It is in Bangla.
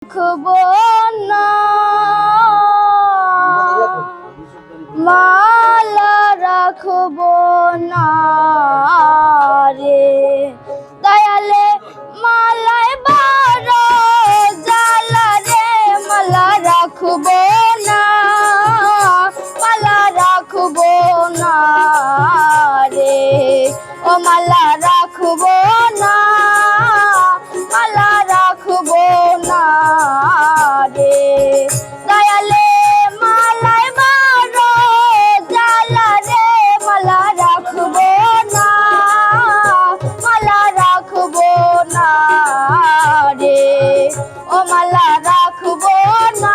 রাখবো না মালা রাখবো না রে দয়ালে মালায় বড় জ্বালা রে মালা রাখবো না মালা রাখবো না রে ও মালা রাখবো না মালা রাখবো না রে দয়ালে মালায় বড় জ্বালা রে মালা রাখবো না মালা রাখবো না রে ও মালা রাখবো না।